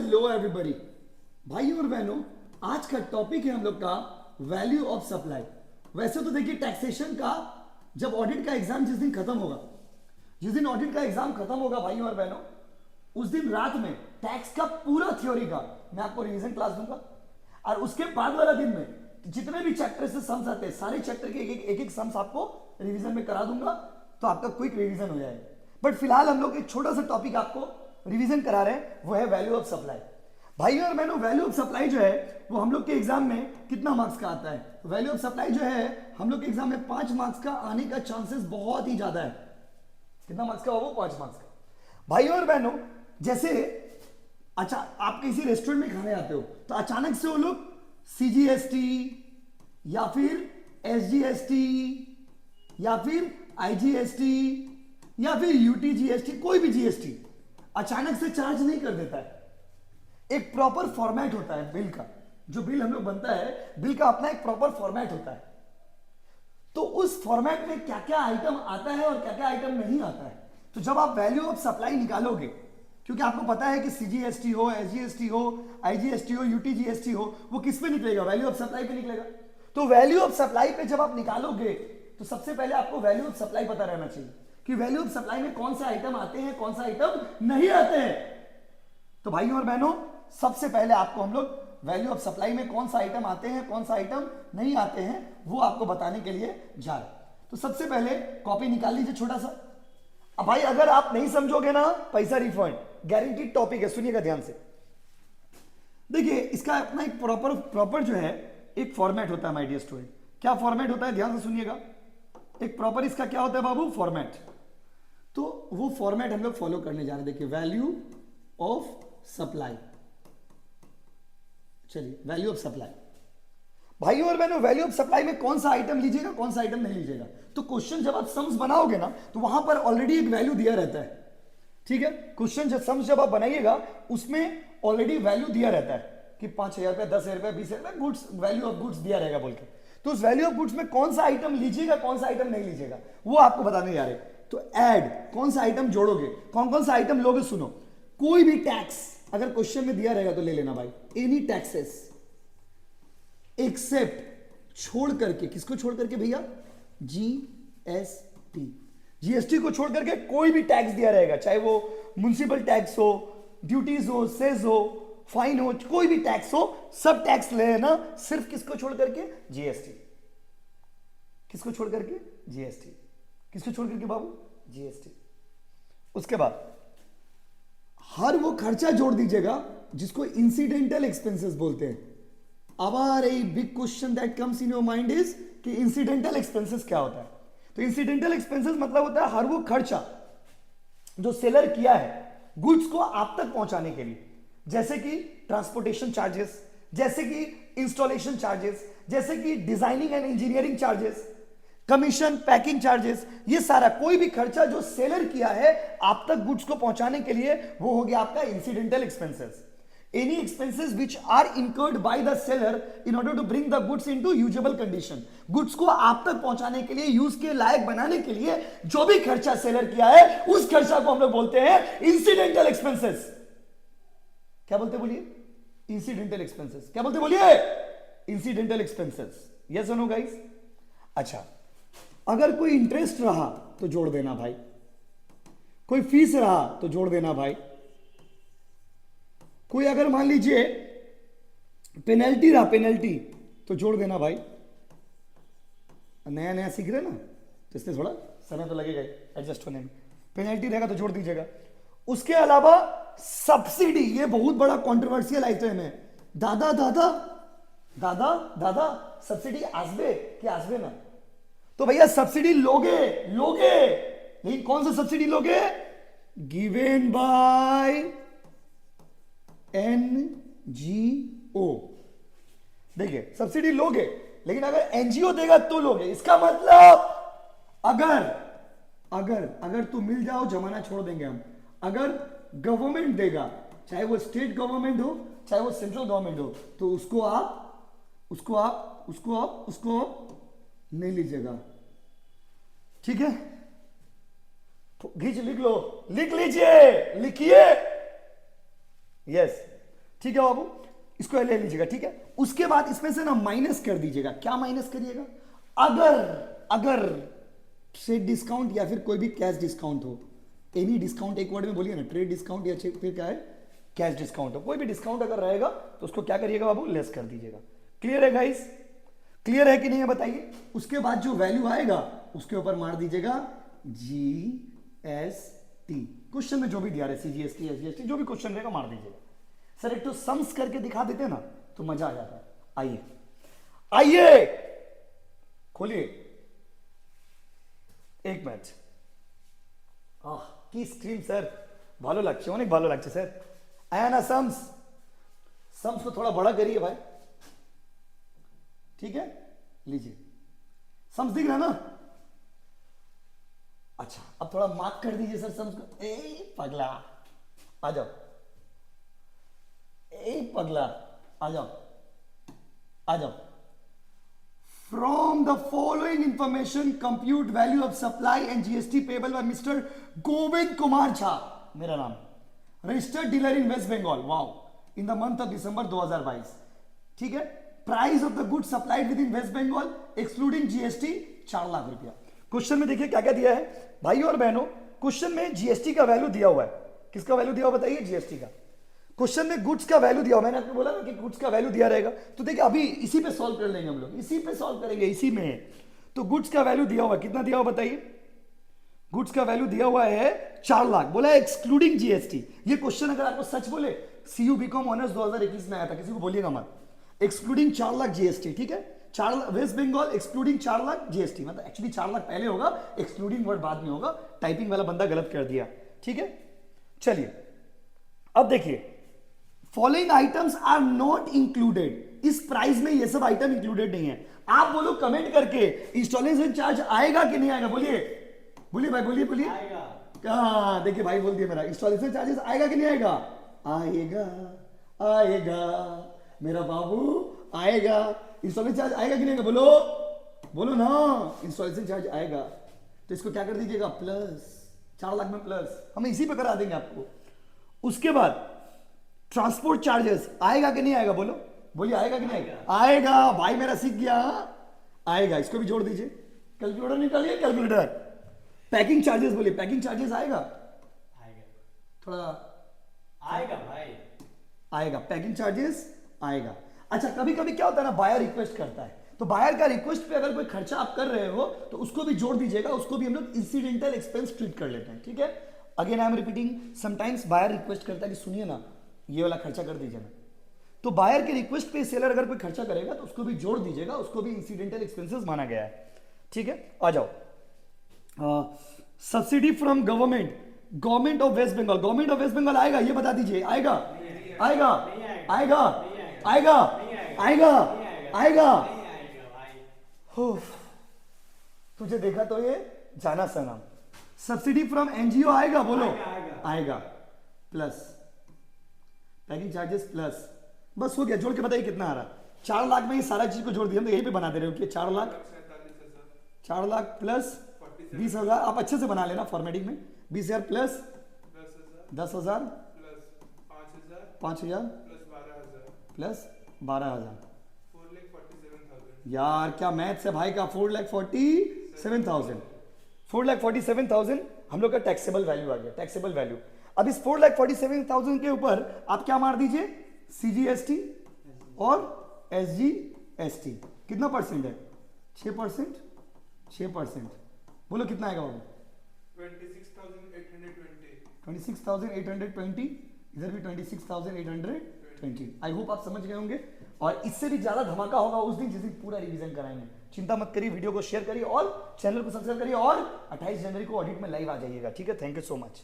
Hello everybody. भाई और बहनों, आज का टॉपिक है हम लोग का वैल्यू ऑफ सप्लाई। वैसे तो देखिए टैक्सेशन का जब ऑडिट का एग्जाम जिस दिन खत्म होगा, जिस दिन ऑडिट का एग्जाम खत्म होगा भाई और बहनों, उस दिन रात में टैक्स का पूरा थ्योरी का मैं आपको रिवीजन क्लास दूंगा। और उसके बाद वाला दिन में जितने भी चैप्टर से सम्स आते हैं सारे चैप्टर के एक एक सम्स आपको रिवीजन में करा दूंगा, तो आपका क्विक रिवीजन हो जाएगा। बट फिलहाल हम लोग एक छोटा सा टॉपिक आपको रिवीजन करा रहे हैं, वो है वैल्यू ऑफ सप्लाई। भाई और बहनों, वैल्यू ऑफ सप्लाई जो है वो हम लोग के एग्जाम में कितना मार्क्स का आता है? वैल्यू ऑफ सप्लाई जो है हम लोग के एग्जाम में 5 मार्क्स का आने का चांसेस बहुत ही ज्यादा है। कितना मार्क्स का होगा? 5 मार्क्स का। भाई और बहनों, जैसे अच्छा आप किसी रेस्टोरेंट में खाने आते हो तो अचानक से वो लोग सीजीएसटी या फिर एसजीएसटी या फिर आईजीएसटी या फिर यूटीजीएसटी, कोई भी जीएसटी अचानक से चार्ज नहीं कर देता है। एक प्रॉपर फॉर्मेट होता है बिल का। जो बिल हम लोग बनता है, बिल का अपना एक प्रॉपर फॉर्मेट होता है। तो उस फॉर्मेट में क्या क्या आइटम आता है और क्या क्या आइटम नहीं आता है। तो जब आप वैल्यू ऑफ सप्लाई निकालोगे, क्योंकि आपको पता है कि सीजीएसटी हो, एसजीएसटी हो, आईजीएसटी हो, यूटीजीएसटी हो, वो किस पे निकलेगा? वैल्यू ऑफ सप्लाई पे निकलेगा। तो वैल्यू ऑफ सप्लाई पे जब आप निकालोगे तो सबसे पहले आपको वैल्यू ऑफ सप्लाई पता रहना चाहिए कि वैल्यू ऑफ सप्लाई में कौन से आइटम आते हैं, कौन सा आइटम नहीं आते हैं। तो भाई और बहनों, सबसे पहले आपको हम लोग वैल्यू ऑफ सप्लाई में कौन सा आइटम आते हैं, कौन सा आइटम नहीं आते हैं, वो आपको बताने के लिए जा रहे हैं। तो सबसे पहले कॉपी निकाल लीजिए छोटा सा। अब भाई अगर आप नहीं समझोगे ना, पैसा रिफंड गारंटीड टॉपिक है, सुनिएगा ध्यान से। देखिए इसका अपना एक प्रॉपर जो है एक फॉर्मेट होता है माय डियर स्टूडेंट। क्या फॉर्मेट होता है? ध्यान से सुनिएगा। एक प्रॉपर इसका क्या होता है बाबू? फॉर्मेट। तो वो फॉर्मेट हम लोग फॉलो करने जा रहे हैं। देखिए वैल्यू ऑफ सप्लाई। चलिए वैल्यू ऑफ सप्लाई। भाई और बहनों, वैल्यू ऑफ सप्लाई में कौन सा आइटम लीजिएगा, कौन सा आइटम नहीं लीजिएगा। तो क्वेश्चन जब आप सम्स बनाओगे ना, तो वहां पर ऑलरेडी एक वैल्यू दिया रहता है। ठीक है, क्वेश्चन जब सम्स जब आप बनाइएगा उसमें ऑलरेडी वैल्यू दिया रहता है कि 5,000 रुपए, 10,000 रुपए, 20,000 रुपए गुड्स, वैल्यू ऑफ गुड्स दिया रहेगा बोल के। तो उस वैल्यू ऑफ गुड्स में कौन सा आइटम लीजिएगा, कौन सा आइटम नहीं लीजिएगा, वो आपको बताने जा रहे हैं। तो ऐड कौन सा आइटम जोड़ोगे, कौन कौन सा आइटम लोगे। सुनो, कोई भी टैक्स अगर क्वेश्चन में दिया रहेगा तो ले लेना भाई। एनी टैक्सेस एक्सेप्ट, छोड़ करके, किसको छोड़ करके भैया? जीएसटी। जीएसटी को छोड़ करके कोई भी टैक्स दिया रहेगा, चाहे वो म्युनिसिपल टैक्स हो, ड्यूटीज हो, सेज हो, फाइन हो, कोई भी टैक्स हो, सब टैक्स ले लेना। सिर्फ किसको छोड़ करके? जीएसटी। किसको छोड़ करके? जीएसटी। किसको छोड़ करके बाबू? जीएसटी। उसके बाद हर वो खर्चा जोड़ दीजिएगा जिसको इंसिडेंटल एक्सपेंसेस बोलते हैं। अब a big question that comes in your mind is कि इंसिडेंटल एक्सपेंसेस क्या होता है। तो इंसिडेंटल एक्सपेंसेस मतलब होता है हर वो खर्चा जो सेलर किया है गुड्स को आप तक पहुंचाने के लिए, जैसे कि ट्रांसपोर्टेशन चार्जेस, जैसे कि इंस्टॉलेशन चार्जेस, जैसे कि designing and engineering charges, commission, packing charges, ये सारा कोई भी खर्चा जो सेलर किया है आप तक गुड्स को पहुंचाने के लिए, वो हो गया आपका incidental expenses. Any expenses which are incurred by the seller in order to bring the goods into usable condition, goods को आप तक पहुंचाने के लिए, यूज के लायक बनाने के लिए जो भी खर्चा सेलर किया है उस खर्चा को हम लोग बोलते हैं इंसिडेंटल एक्सपेंसेस। क्या बोलते बोलिए? Incidental expenses. क्या बोलते बोलिए? Incidental expenses. यस और नो गाइस? अच्छा, अगर कोई इंटरेस्ट रहा तो जोड़ देना भाई, कोई फीस रहा तो जोड़ देना भाई, कोई अगर मान लीजिए पेनल्टी रहा, पेनल्टी, तो जोड़ देना भाई। नया नया सीख रहे ना, तो इसलिए थोड़ा समय तो लगेगा एडजस्ट होने में। पेनल्टी रहेगा तो जोड़ दीजिएगा। उसके अलावा सब्सिडी, ये बहुत बड़ा कंट्रोवर्शियल आइटम है। दादा दादा दादा दादा सब्सिडी आसबे कि आसबे ना? तो भैया सब्सिडी लोगे लोगे, लेकिन कौन सा सब्सिडी लोगे? Given by NGO. देखिए सब्सिडी लोगे, लेकिन अगर एनजीओ देगा तो लोगे। इसका मतलब अगर अगर अगर तू मिल जाओ जमाना छोड़ देंगे हम। अगर गवर्नमेंट देगा, चाहे वो स्टेट गवर्नमेंट हो, चाहे वो सेंट्रल गवर्नमेंट हो, तो उसको आप नहीं लीजिएगा। ठीक है, घीच लिख लो, लिख लीजिए, लिखिए। यस, ठीक है बाबू, इसको ले लीजिएगा, ठीक है। उसके बाद इसमें से ना माइनस कर दीजिएगा। क्या माइनस करिएगा? अगर ट्रेड डिस्काउंट या फिर कोई भी कैश डिस्काउंट हो, एनी डिस्काउंट एक वर्ड में बोलिए ना, ट्रेड डिस्काउंट या फिर क्या है, कैश डिस्काउंट हो, कोई भी डिस्काउंट अगर रहेगा तो उसको क्या करिएगा बाबू, लेस कर दीजिएगा। क्लियर है गाइस? क्लियर है कि नहीं है बताइए। उसके बाद जो वैल्यू आएगा उसके ऊपर मार दीजिएगा GST। क्वेश्चन में जो भी दिया रहे CGST SGST जो भी क्वेश्चन रहेगा मार दीजिएगा। सर एक तो सम्स करके दिखा देते ना तो मजा आ जाता है। आइए आइए खोलिए एक मिनट। কি স্ট্রিম স্যার, ভালো লাগছে, অনেক ভালো লাগছে স্যার। आया ना सम्स को थोड़ा बड़ा करिए भाई, ठीक है, लीजिए सम्स दिख रहा ना। अच्छा अब थोड़ा मार्क कर दीजिए सर सम्स को। ए पगला आ जाओ, ए पगला आ जाओ, आ जाओ। From the following information, compute value of supply and GST payable by Mr. Govind Kumar Jha, मेरा नाम, registered dealer in West Bengal, wow, in the month of December 2022, ठीक है। Price of the goods supplied within West Bengal excluding GST 4 lakh रुपया। Question में देखिए क्या क्या दिया है भाई और बहनों। क्वेश्चन में GST का वैल्यू दिया हुआ है। किसका वैल्यू दिया हुआ बताइए? GST का। क्वेश्चन में गुड्स का वैल्यू दिया हुआ, मैंने आपको बोला ना कि गुड्स का वैल्यू दिया रहेगा, तो देखिए अभी इसी पे सॉल्व कर लेंगे हम लोग, इसी पे सॉल्व करेंगे, इसी में। तो गुड्स का वैल्यू दिया हुआ, कितना दिया हुआ बताइए? गुड्स का वैल्यू दिया हुआ है 4 लाख, बोला एक्सक्लूडिंग जीएसटी। ये क्वेश्चन अगर आपको सच बोले CU BCom ऑनर्स 2021 में आया था, किसी को बोलिएगा मत। एक्सक्लूडिंग 4 लाख जीएसटी, ठीक है, 4 West Bengal excluding 4 lakh GST, मतलब एक्चुअली 4 लाख पहले होगा, एक्सक्लूडिंग वर्ड बाद में होगा, टाइपिंग वाला बंदा गलत कर दिया, ठीक है। चलिए अब देखिए, following items are not included, इस प्राइस में ये सब आइटम इंक्लूडेड नहीं है। आप बोलो कमेंट करके इंस्टॉलेशन चार्ज आएगा कि नहीं आएगा, बोलिए बोलिए भाई, बोलिए बोलिए। हाँ देखिए भाई बोल दिया मेरा, इंस्टॉलेशन चार्जेस आएगा कि नहीं आएगा? आएगा आएगा मेरा बाबू, आएगा। इंस्टॉलेशन चार्ज आएगा कि नहीं आएगा? बोलो बोलो ना, इंस्टॉलेशन चार्ज आएगा। तो इसको क्या कर दीजिएगा, प्लस 4 लाख में प्लस, हम इसी पे करा देंगे आपको। उसके बाद ट्रांसपोर्ट चार्जेस आएगा कि नहीं आएगा, बोलो बोलिए, आएगा कि नहीं आएगा? आएगा भाई, मेरा सीख गया, आएगा। इसको भी जोड़ दीजिए, कैलकुलेटर निकालिए, कैलकुलेटर। पैकिंग चार्जेस बोलिए, पैकिंग चार्जेस आएगा? आएगा, थोड़ा आएगा भाई, आएगा, पैकिंग चार्जेस आएगा। अच्छा कभी कभी क्या होता है ना, बायर रिक्वेस्ट करता है, तो बायर का रिक्वेस्ट पे अगर कोई खर्चा आप कर रहे हो तो उसको भी जोड़ दीजिएगा, उसको भी हम लोग इंसिडेंटल एक्सपेंस ट्रीट कर लेते हैं, ठीक है। Again I am repeating, sometimes buyer request करता है कि सुनिए ना ये वाला खर्चा कर दीजिए ना, तो बायर के रिक्वेस्ट पे सेलर अगर कोई खर्चा करेगा तो उसको भी जोड़ दीजिएगा, उसको भी इंसिडेंटल एक्सपेंसेस माना गया है, ठीक है। आ जाओ, subsidy from government of West Bengal, government of West Bengal आएगा, ये बता दीजिए, आएगा आएगा आएगा आएगा आएगा आएगा। हो तुझे देखा तो ये जाना सनम। सब्सिडी फ्रॉम एनजीओ आएगा, बोलो आएगा, प्लस पैकिंग चार्जेस प्लस, बस हो गया। जोड़ के बताइए कितना आ रहा है। 4 लाख में ये सारा चीज को जोड़ दिया, हम तो यही पे बना दे रहे हो कि 4 लाख प्लस 20,000, आप अच्छे से बना लेना फॉर्मेटिंग में, 20,000 प्लस 10,000 5,000 प्लस 12,000, यार क्या मैथ्स है भाई का। 4,47,000, 4,47,000 हम लोग का टैक्सेबल वैल्यू आ गया, टैक्सेबल वैल्यू। अब इस 4,47,000 के ऊपर आप क्या मार दीजिए, CGST और SGST, कितना परसेंट है? 6%, 6%, बोलो कितना आएगा बाबू? 26,820, इधर भी 26,820। आई होप आप समझ गए होंगे, और इससे भी ज्यादा धमाका होगा उस दिन जिस दिन पूरा रिवीजन कराएंगे। चिंता मत करिए, वीडियो को शेयर करिए और चैनल को सब्सक्राइब करिए, और 28 जनवरी को ऑडिट में लाइव आ जाइएगा, ठीक है। Thank you so much.